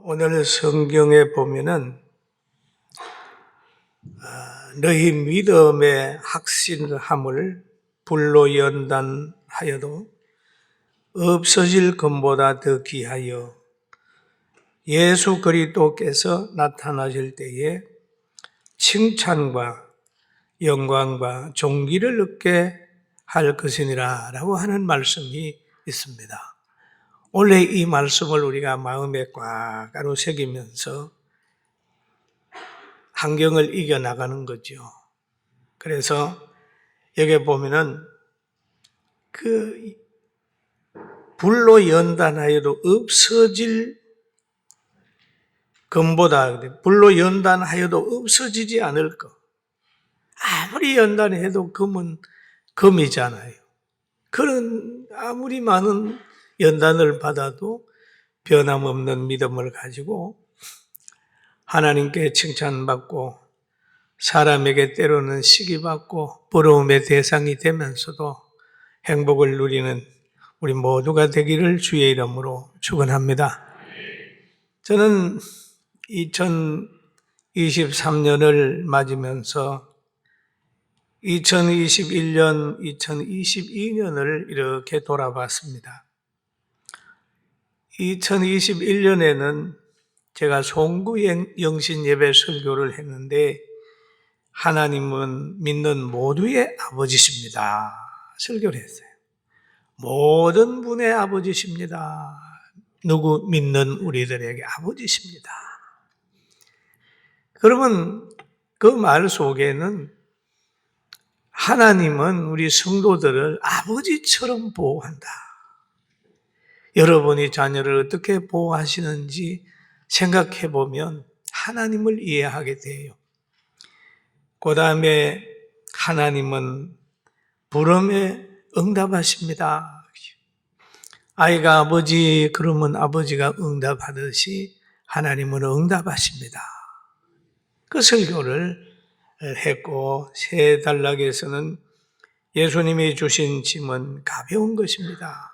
오늘 성경에 보면은 너희 믿음의 확실함을 불로 연단하여도 없어질 것보다 더 귀하여 예수 그리스도께서 나타나실 때에 칭찬과 영광과 존귀를 얻게 할 것이니라 라고 하는 말씀이 있습니다. 원래 이 말씀을 우리가 마음에 꽉 새기면서 환경을 이겨나가는 거죠. 그래서 여기 보면은 불로 연단하여도 없어질 금보다 불로 연단하여도 없어지지 않을 것. 아무리 연단해도 금은 금이잖아요. 그런 아무리 많은 연단을 받아도 변함없는 믿음을 가지고 하나님께 칭찬받고 사람에게 때로는 시기받고 부러움의 대상이 되면서도 행복을 누리는 우리 모두가 되기를 주의 이름으로 축원합니다. 저는 2023년을 맞으면서 2021년, 2022년을 이렇게 돌아봤습니다. 2021년에는 제가 송구 영신 예배 설교를 했는데 하나님은 믿는 모두의 아버지십니다. 설교를 했어요. 모든 분의 아버지십니다. 누구 믿는 우리들에게 아버지십니다. 그러면 그 말 속에는 하나님은 우리 성도들을 아버지처럼 보호한다. 여러분이 자녀를 어떻게 보호하시는지 생각해 보면 하나님을 이해하게 돼요. 그 다음에 하나님은 부름에 응답하십니다. 아이가 아버지 그러면 아버지가 응답하듯이 하나님은 응답하십니다. 그 설교를 했고 새 단락에서는 예수님이 주신 짐은 가벼운 것입니다.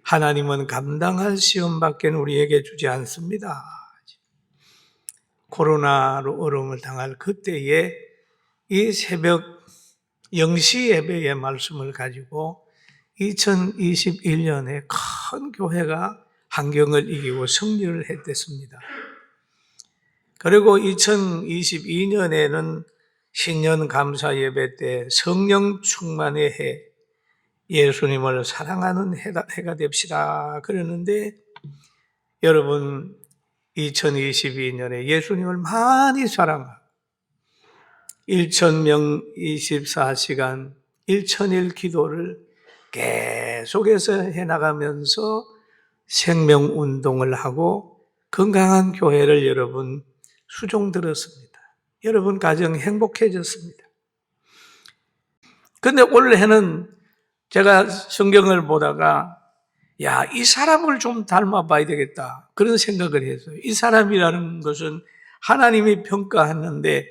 하나님은 감당할 시험밖에 우리에게 주지 않습니다. 코로나로 어려움을 당할 그때에 이 새벽 영시 예배의 말씀을 가지고 2021년에 큰 교회가 환경을 이기고 승리를 했댔습니다. 그리고 2022년에는 신년 감사 예배 때 성령 충만의 해, 예수님을 사랑하는 해가 됩시다. 그러는데 여러분 2022년에 예수님을 많이 사랑하고 1000명 24시간 1000일 기도를 계속해서 해나가면서 생명운동을 하고 건강한 교회를 여러분 수종들었습니다. 여러분 가정 행복해졌습니다. 근데 올해는 제가 성경을 보다가 이 사람을 좀 닮아봐야 되겠다 그런 생각을 했어요. 이 사람이라는 것은 하나님이 평가하는데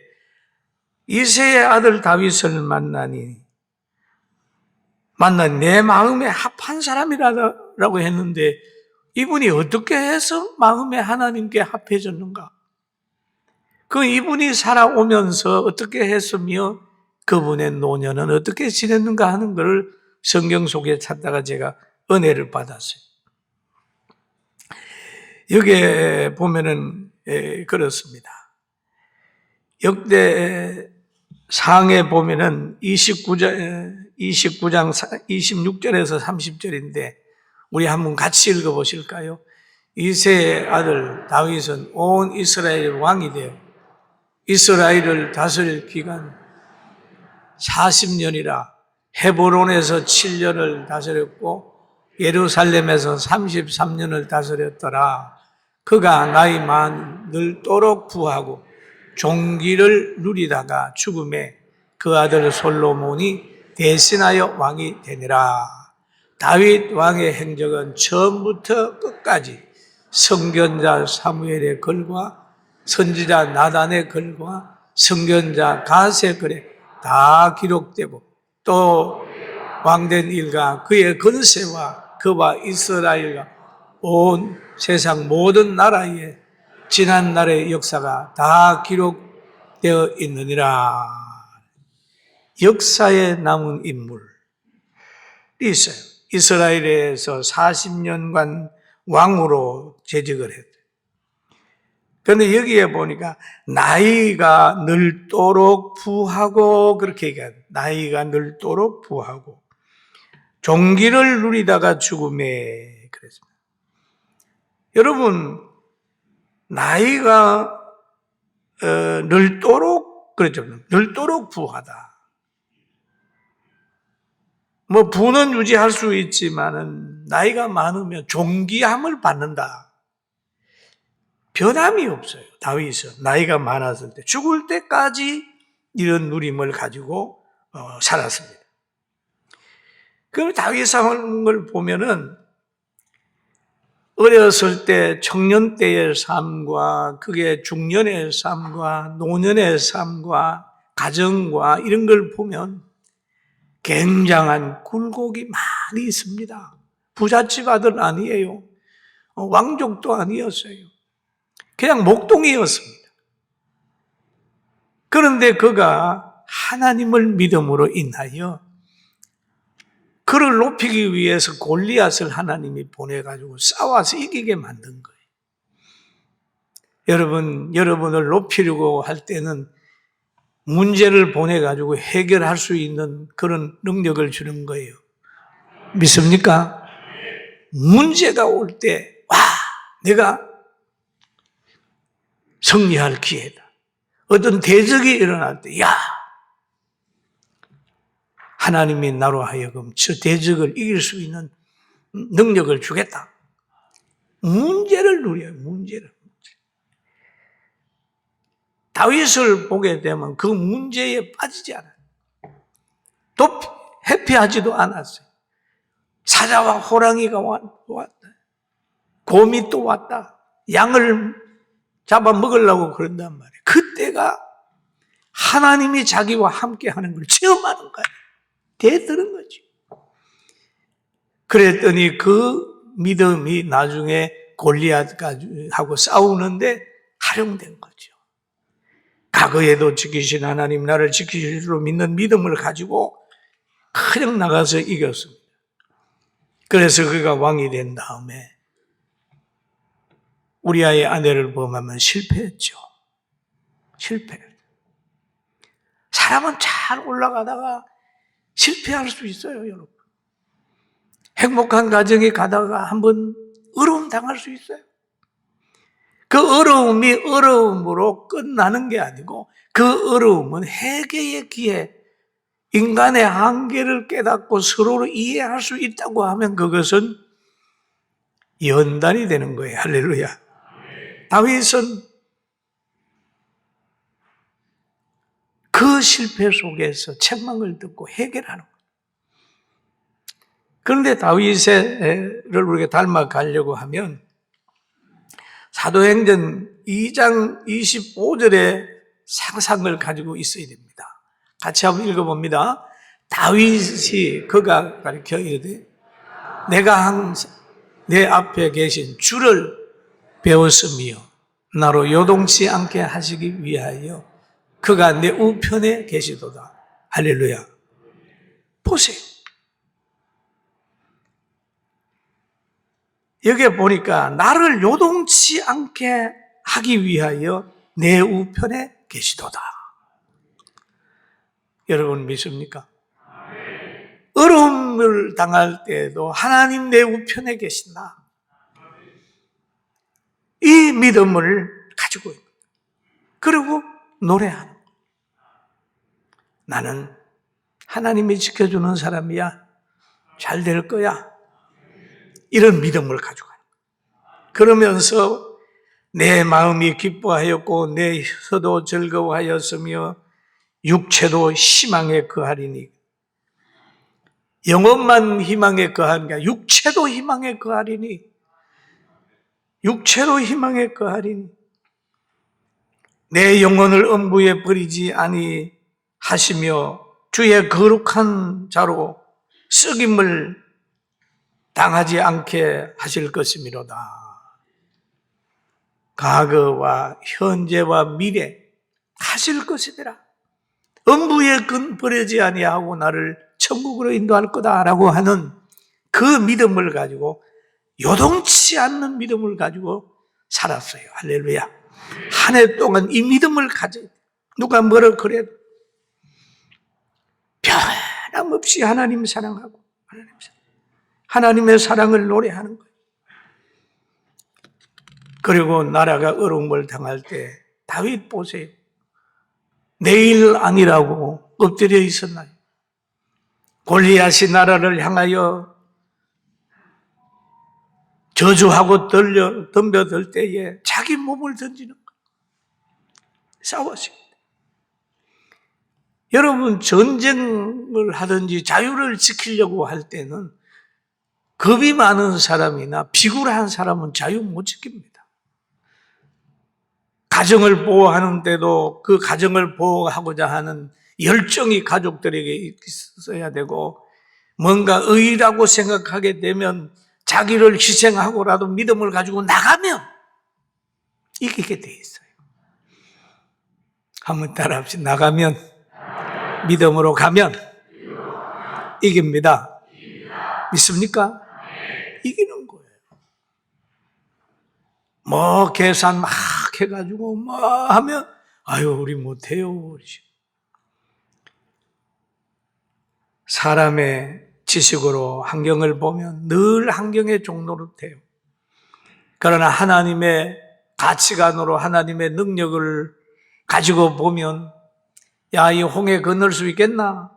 이새의 아들 다윗을 만나니 내 마음에 합한 사람이라고 했는데 이분이 어떻게 해서 마음에 하나님께 합해졌는가? 이분이 살아오면서 어떻게 했으며 그분의 노년은 어떻게 지냈는가 하는 것을 성경 속에 찾다가 제가 은혜를 받았어요. 여기에 보면은 그렇습니다. 역대 상에 보면은 29장 26절에서 30절인데 우리 한번 같이 읽어보실까요? 이새의 아들 다윗은 온 이스라엘 왕이 되어 이스라엘을 다스릴 기간 40년이라 헤브론에서 7년을 다스렸고 예루살렘에서 33년을 다스렸더라. 그가 나이 많 늙도록 부하고 존귀를 누리다가 죽음에 그 아들 솔로몬이 대신하여 왕이 되니라. 다윗 왕의 행적은 처음부터 끝까지 선견자 사무엘의 글과 선지자 나단의 글과 선견자 갓의 글에 다 기록되고 또 왕된 일과 그의 권세와 그와 이스라엘과 온 세상 모든 나라의 지난 날의 역사가 다 기록되어 있느니라. 역사에 남은 인물이 있어요. 이스라엘에서 40년간 왕으로 재직을 했어요. 그런데 여기에 보니까 나이가 늙도록 부하고 그렇게 얘기해요. 나이가 늙도록 부하고 종기를 누리다가 죽음에 그랬습니다. 여러분 나이가 늙도록 그렇죠. 늙도록 부하다. 뭐 부는 유지할 수 있지만은 나이가 많으면 종기함을 받는다. 변함이 없어요. 다윗은 나이가 많았을 때 죽을 때까지 이런 누림을 가지고 살았습니다. 그럼 다윗 상황을 보면은 어렸을 때 청년 때의 삶과 그게 중년의 삶과 노년의 삶과 가정과 이런 걸 보면 굉장한 굴곡이 많이 있습니다. 부잣집 아들 아니에요. 왕족도 아니었어요. 그냥 목동이었습니다. 그런데 그가 하나님을 믿음으로 인하여 그를 높이기 위해서 골리앗을 하나님이 보내가지고 싸워서 이기게 만든 거예요. 여러분을 높이려고 할 때는 문제를 보내가지고 해결할 수 있는 그런 능력을 주는 거예요. 믿습니까? 문제가 올 때, 내가 승리할 기회다. 어떤 대적이 일어날 때, 하나님이 나로 하여금 저 대적을 이길 수 있는 능력을 주겠다. 문제를 누려요, 문제를. 다윗을 보게 되면 그 문제에 빠지지 않아요. 또 회피하지도 않았어요. 사자와 호랑이가 왔다. 곰이 또 왔다. 양을 잡아먹으려고 그런단 말이에요. 그때가 하나님이 자기와 함께 하는 걸 체험하는 거예요. 대들은 거지. 그랬더니 그 믿음이 나중에 골리앗하고 싸우는데 활용된 거죠. 과거에도 지키신 하나님 나를 지키실 줄 믿는 믿음을 가지고 그냥 나가서 이겼습니다. 그래서 그가 왕이 된 다음에 우리아의 아내를 범하면 실패했죠. 실패. 사람은 잘 올라가다가 실패할 수 있어요, 여러분. 행복한 가정에 가다가 한번 어려움 당할 수 있어요. 그 어려움이 어려움으로 끝나는 게 아니고 그 어려움은 회개의 기회, 인간의 한계를 깨닫고 서로를 이해할 수 있다고 하면 그것은 연단이 되는 거예요. 할렐루야. 다윗은 그 실패 속에서 책망을 듣고 해결하는 거예요. 그런데 다윗을 우리가 닮아가려고 하면 사도행전 2장 25절의 상상을 가지고 있어야 됩니다. 같이 한번 읽어봅니다. 다윗이 그가 가르쳐 이르되 내가 항상 내 앞에 계신 주를 배웠으며 나로 요동치 않게 하시기 위하여 그가 내 우편에 계시도다. 할렐루야. 보세요. 여기에 보니까 나를 요동치 않게 하기 위하여 내 우편에 계시도다. 여러분 믿습니까? 어려움을 당할 때에도 하나님 내 우편에 계신다. 이 믿음을 가지고 있는 거예요. 그리고 노래하는 거예요. 나는 하나님이 지켜주는 사람이야. 잘 될 거야. 이런 믿음을 가지고 가는 거예요. 그러면서 내 마음이 기뻐하였고 내 혀도 즐거워하였으며 육체도 희망에 거하리니. 영혼만 희망에 거하는 게 아니라 육체도 희망에 거하리니. 육체도 희망에 거하리니. 내 영혼을 음부에 버리지 아니하시며 주의 거룩한 자로 쓰김을 당하지 않게 하실 것이미로다. 과거와 현재와 미래 하실 것이더라. 음부에 버리지 아니하고 나를 천국으로 인도할 거다라고 하는 그 믿음을 가지고, 요동치 않는 믿음을 가지고 살았어요. 할렐루야. 한 해 동안 이 믿음을 가져야 돼요. 누가 뭐라 그래도 변함없이 하나님 사랑하고 하나님의 사랑을 노래하는 거예요. 그리고 나라가 어려움을 당할 때 다윗 보세요. 내일 아니라고 엎드려 있었나요? 골리앗이 나라를 향하여 저주하고 덤벼들 때에 자기 몸을 던지는 거예요. 싸웠습니다. 여러분, 전쟁을 하든지 자유를 지키려고 할 때는 겁이 많은 사람이나 비굴한 사람은 자유 못 지킵니다. 가정을 보호하는 때도 그 가정을 보호하고자 하는 열정이 가족들에게 있어야 되고, 뭔가 의라고 생각하게 되면 자기를 희생하고라도 믿음을 가지고 나가면 이기게 돼 있어요. 한번 따라합시다. 나가면, 믿음으로 가면 이깁니다. 믿습니까? 이기는 거예요. 뭐 계산 막 해가지고 뭐 하면 아유 우리 못해요. 사람의 지식으로 환경을 보면 늘 환경의 종로로 돼요. 그러나 하나님의 가치관으로 하나님의 능력을 가지고 보면, 야, 이 홍해 건널 수 있겠나?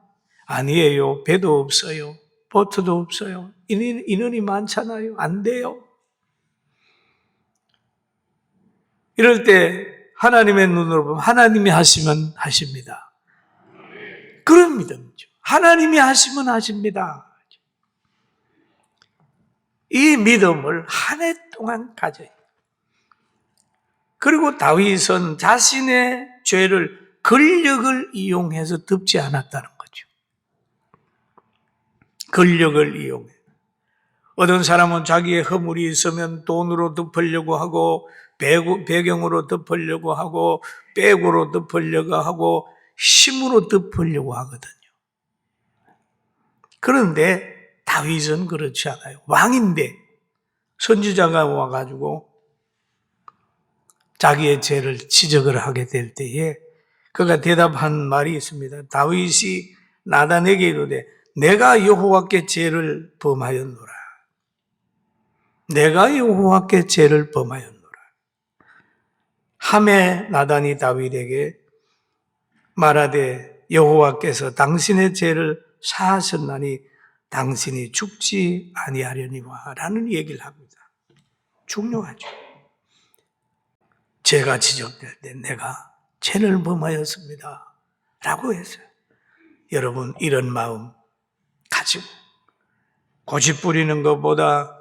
아니에요. 배도 없어요. 보트도 없어요. 인원이 많잖아요. 안 돼요. 이럴 때 하나님의 눈으로 보면 하나님이 하시면 하십니다. 그런 믿음이죠. 하나님이 하시면 하십니다. 이 믿음을 한 해 동안 가져요. 그리고 다윗은 자신의 죄를, 권력을 이용해서 덮지 않았다는 거죠. 권력을 이용해. 어떤 사람은 자기의 허물이 있으면 돈으로 덮으려고 하고, 배경으로 덮으려고 하고, 백으로 덮으려고 하고, 힘으로 덮으려고 하거든요. 그런데 다윗은 그렇지 않아요. 왕인데 선지자가 와가지고 자기의 죄를 지적을 하게 될 때에 그가 대답한 말이 있습니다. 다윗이 나단에게 이르되 내가 여호와께 죄를 범하였노라. 내가 여호와께 죄를 범하였노라. 하매 나단이 다윗에게 말하되 여호와께서 당신의 죄를 사하셨나니 당신이 죽지 아니하려니와 라는 얘기를 합니다. 중요하죠. 죄가 지적될 때 내가 죄를 범하였습니다 라고 했어요. 여러분, 이런 마음 가지고 고집 부리는 것보다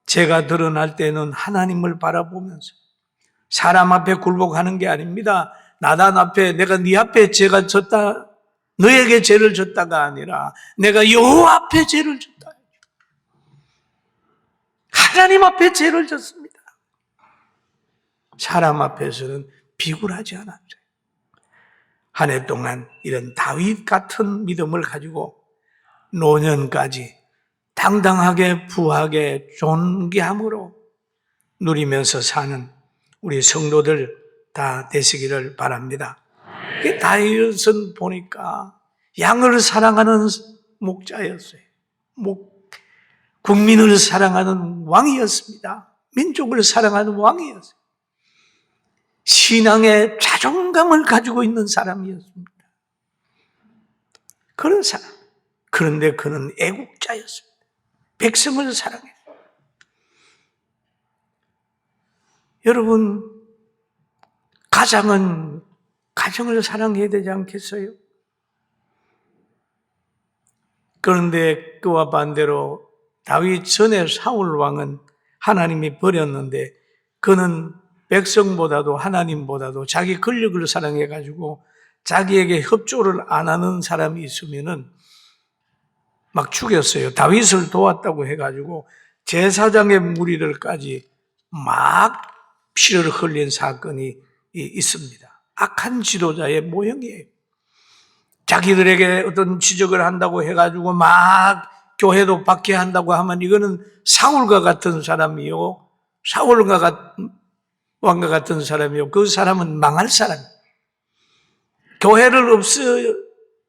죄가 드러날 때는 하나님을 바라보면서, 사람 앞에 굴복하는 게 아닙니다. 나단 앞에, 내가 네 앞에 죄가 졌다, 너에게 죄를 졌다가 아니라 내가 여호와 앞에 죄를 졌다. 하나님 앞에 죄를 졌습니다. 사람 앞에서는 비굴하지 않았어요. 한 해 동안 이런 다윗 같은 믿음을 가지고 노년까지 당당하게 부하게 존귀함으로 누리면서 사는 우리 성도들 다 되시기를 바랍니다. 다윗은 보니까 양을 사랑하는 목자였어요. 국민을 사랑하는 왕이었습니다. 민족을 사랑하는 왕이었어요. 신앙의 자존감을 가지고 있는 사람이었습니다. 그런 사람. 그런데 그는 애국자였습니다. 백성을 사랑해요. 여러분, 가정을 사랑해야 되지 않겠어요? 그런데 그와 반대로 다윗 전에 사울 왕은 하나님이 버렸는데, 그는 백성보다도 하나님보다도 자기 권력을 사랑해가지고 자기에게 협조를 안 하는 사람이 있으면은 막 죽였어요. 다윗을 도왔다고 해가지고 제사장의 무리들까지 막 피를 흘린 사건이 있습니다. 악한 지도자의 모형이에요. 자기들에게 어떤 지적을 한다고 해가지고 막 교회도 박해한다고 하면 이거는 사울과 같은 사람이요. 왕과 같은 사람이요. 그 사람은 망할 사람이에요. 교회를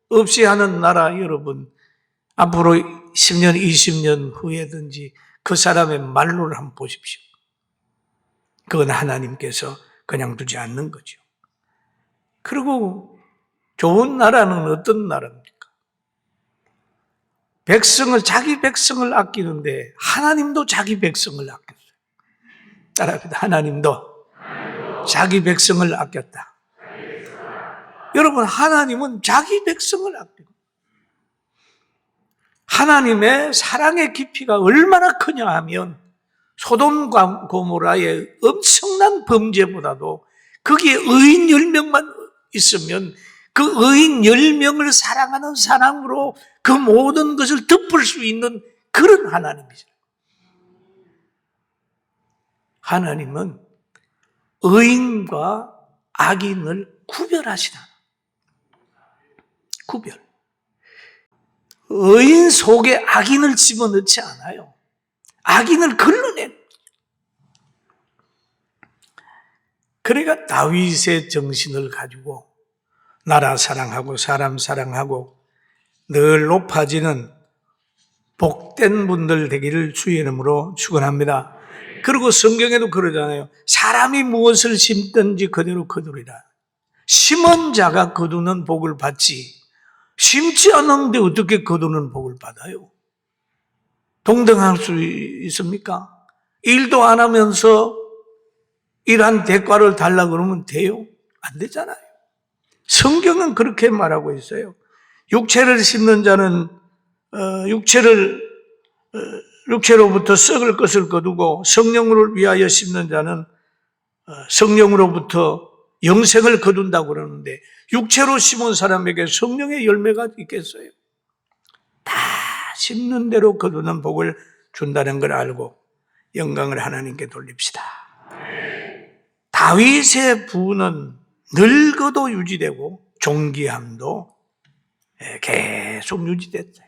없이 하는 나라 여러분, 앞으로 10년, 20년 후에든지 그 사람의 말로를 한번 보십시오. 그건 하나님께서 그냥 두지 않는 거죠. 그리고 좋은 나라는 어떤 나라입니까? 자기 백성을 아끼는데 하나님도 자기 백성을 아꼈어요. 따라합니다. 하나님도 자기 백성을 아꼈다. 여러분, 하나님은 자기 백성을 아껴요. 하나님의 사랑의 깊이가 얼마나 크냐 하면 소돔과 고모라의 엄청난 범죄보다도 거기에 의인 10명만 있으면 그 의인 10명을 사랑하는 사랑으로 그 모든 것을 덮을 수 있는 그런 하나님이죠. 하나님은 의인과 악인을 구별하시나. 구별. 의인 속에 악인을 집어넣지 않아요. 악인을 걸러내는 거죠. 그러니까 다윗의 정신을 가지고 나라 사랑하고 사람 사랑하고 늘 높아지는 복된 분들 되기를 주의 이름으로 축원합니다. 그리고 성경에도 그러잖아요. 사람이 무엇을 심든지 그대로 거두리라. 심은 자가 거두는 복을 받지 심지 않았는데 어떻게 거두는 복을 받아요? 동등할 수 있습니까? 일도 안 하면서 일한 대가를 달라 그러면 돼요? 안 되잖아요. 성경은 그렇게 말하고 있어요. 육체를 심는 자는 육체로부터 썩을 것을 거두고 성령을 위하여 심는 자는 성령으로부터 영생을 거둔다고 그러는데 육체로 심은 사람에게 성령의 열매가 있겠어요? 다 심는 대로 거두는 복을 준다는 걸 알고 영광을 하나님께 돌립시다. 다윗의 부는 늙어도 유지되고 존귀함도 계속 유지됐어요.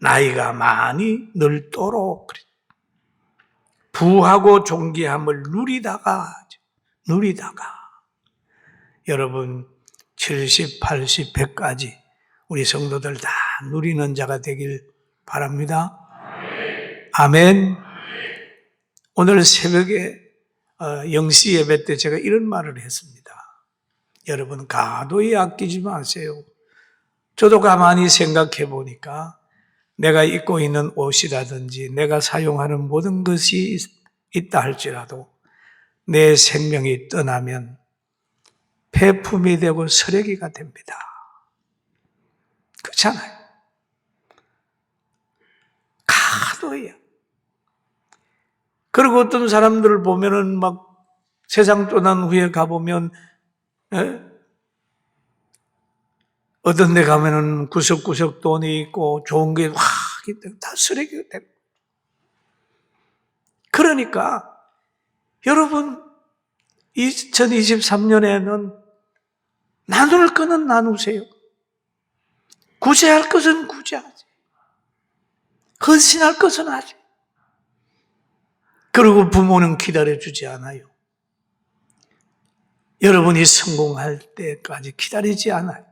나이가 많이 늙도록 부하고 존귀함을 누리다가 여러분 70, 80, 100까지 우리 성도들 다 누리는 자가 되길 바랍니다. 아멘. 오늘 새벽에 영시 예배 때 제가 이런 말을 했습니다. 여러분 가도히 아끼지 마세요. 저도 가만히 생각해 보니까 내가 입고 있는 옷이라든지 내가 사용하는 모든 것이 있다 할지라도 내 생명이 떠나면 폐품이 되고 쓰레기가 됩니다. 그렇잖아요. 가도야. 그리고 어떤 사람들을 보면은 막 세상 떠난 후에 가보면 어떤 데 가면은 구석구석 돈이 있고 좋은 게 다 쓰레기가 되고. 그러니까 여러분 2023년에는 나눌 것은 나누세요. 구제할 것은 구제하세요. 헌신할 것은 하세요. 그리고 부모는 기다려주지 않아요. 여러분이 성공할 때까지 기다리지 않아요.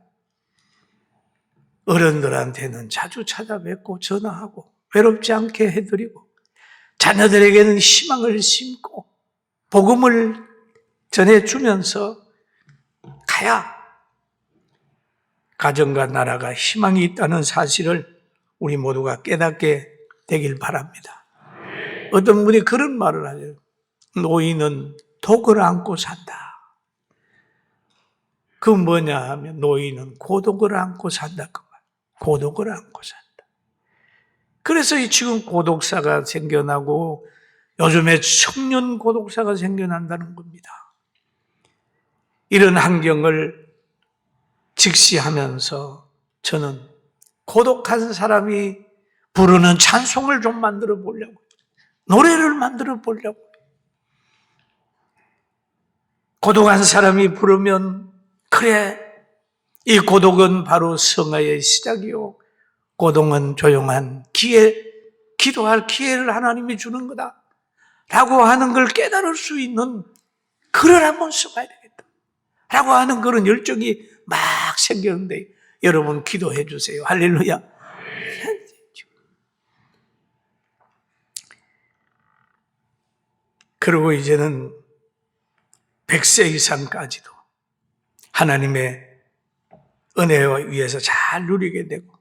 어른들한테는 자주 찾아뵙고 전화하고 외롭지 않게 해드리고 자녀들에게는 희망을 심고 복음을 전해주면서 가야 가정과 나라가 희망이 있다는 사실을 우리 모두가 깨닫게 되길 바랍니다. 어떤 분이 그런 말을 하죠. 노인은 독을 안고 산다. 그 뭐냐 하면 노인은 고독을 안고 산다. 그 말. 고독을 안고 산다. 그래서 지금 고독사가 생겨나고 요즘에 청년 고독사가 생겨난다는 겁니다. 이런 환경을 직시하면서 저는 고독한 사람이 부르는 찬송을 좀 만들어 보려고, 노래를 만들어 보려고. 고독한 사람이 부르면 그래, 이 고독은 바로 성화의 시작이요, 고독은 조용한 기도할 기회를 하나님이 주는 거다 라고 하는 걸 깨달을 수 있는 글을 한번 써봐야 되겠다 라고 하는 그런 열정이 막 생겼는데, 여러분 기도해 주세요. 할렐루야. 그리고 이제는 100세 이상까지도 하나님의 은혜 위에서 잘 누리게 되고,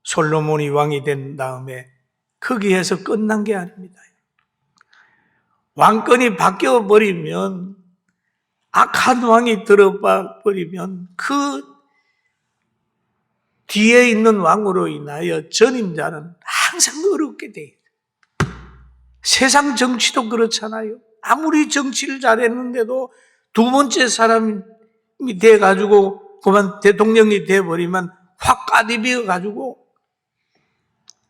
솔로몬이 왕이 된 다음에 거기에서 끝난 게 아닙니다. 왕권이 바뀌어버리면, 악한 왕이 들어봐 버리면 그 뒤에 있는 왕으로 인하여 전임자는 항상 어렵게 돼요. 세상 정치도 그렇잖아요. 아무리 정치를 잘했는데도 두 번째 사람이 돼가지고 그만 대통령이 돼버리면 확 까디비어가지고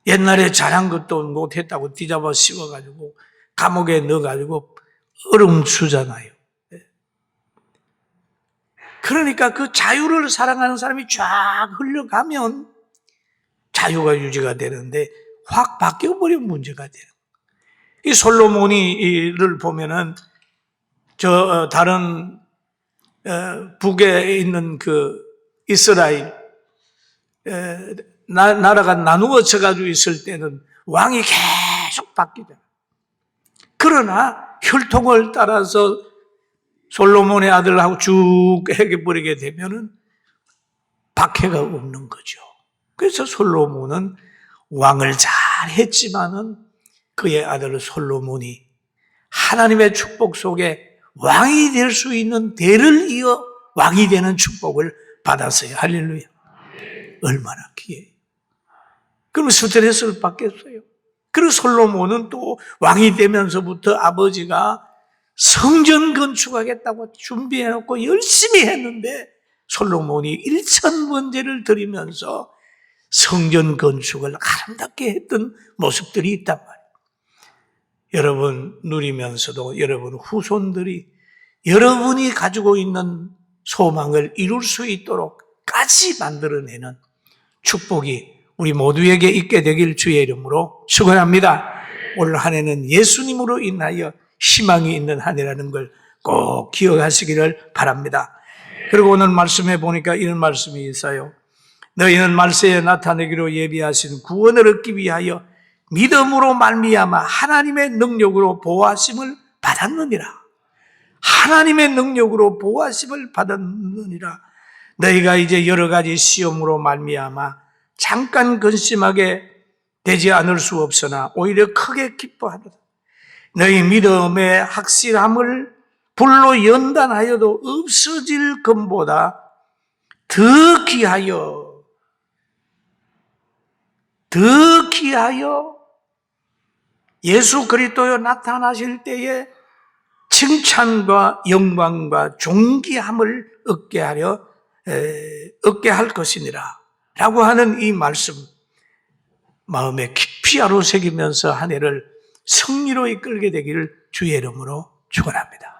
옛날에 잘한 것도 못했다고 뒤잡아 씌워가지고 감옥에 넣어가지고 얼음수잖아요. 그러니까 그 자유를 사랑하는 사람이 쫙 흘러가면 자유가 유지가 되는데, 확 바뀌어버리면 문제가 돼요. 이 솔로몬이를 보면은 다른 북에 있는 그 이스라엘 나라가 나누어져 가지고 있을 때는 왕이 계속 바뀌잖아요. 그러나 혈통을 따라서 솔로몬의 아들하고 쭉 해버리게 되면은 박해가 없는 거죠. 그래서 솔로몬은 왕을 잘 했지만은 그의 아들 솔로몬이 하나님의 축복 속에 왕이 될 수 있는 대를 이어 왕이 되는 축복을 받았어요. 할렐루야. 얼마나 기회예요. 그럼 스트레스를 받겠어요. 그리고 솔로몬은 또 왕이 되면서부터 아버지가 성전 건축하겠다고 준비해놓고 열심히 했는데, 솔로몬이 1000번제를 드리면서 성전 건축을 아름답게 했던 모습들이 있단 말이에요. 여러분 누리면서도 여러분 후손들이 여러분이 가지고 있는 소망을 이룰 수 있도록까지 만들어내는 축복이 우리 모두에게 있게 되길 주의 이름으로 축원합니다. 올 한 해는 예수님으로 인하여 희망이 있는 한 해라는 걸 꼭 기억하시기를 바랍니다. 그리고 오늘 말씀해 보니까 이런 말씀이 있어요. 너희는 말세에 나타내기로 예비하신 구원을 얻기 위하여 믿음으로 말미암아 하나님의 능력으로 보호하심을 받았느니라. 하나님의 능력으로 보호하심을 받았느니라. 너희가 이제 여러 가지 시험으로 말미암아 잠깐 근심하게 되지 않을 수 없으나 오히려 크게 기뻐하노라. 너희 믿음의 확실함을 불로 연단하여도 없어질 것보다 더 귀하여 예수 그리스도여 나타나실 때에 칭찬과 영광과 존귀함을 얻게 할 것이니라 라고 하는 이 말씀, 마음에 깊이 아로새기면서 한 해를 승리로 이끌게 되기를 주의 이름으로 축원합니다.